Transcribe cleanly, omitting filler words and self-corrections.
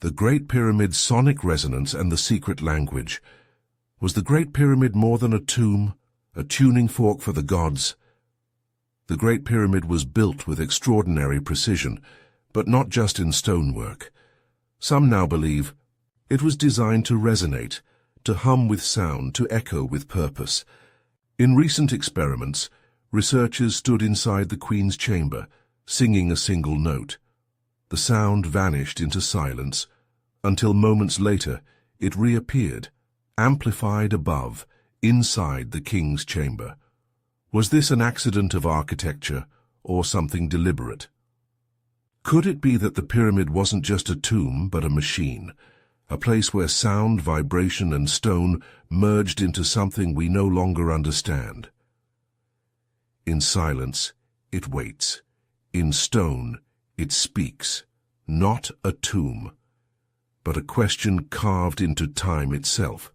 The Great Pyramid's sonic resonance and the secret language. Was the Great Pyramid more than a tomb, a tuning fork for the gods? The Great Pyramid was built with extraordinary precision, but not just in stonework. Some now believe it was designed to resonate, to hum with sound, to echo with purpose. In recent experiments, researchers stood inside the Queen's chamber, singing a single note. The sound vanished into silence, until moments later it reappeared, amplified above, inside the King's chamber. Was this an accident of architecture, or something deliberate? Could it be that the pyramid wasn't just a tomb, but a machine, a place where sound, vibration, and stone merged into something we no longer understand? In silence, it waits. In stone, it speaks. Not a tomb, but a question carved into time itself.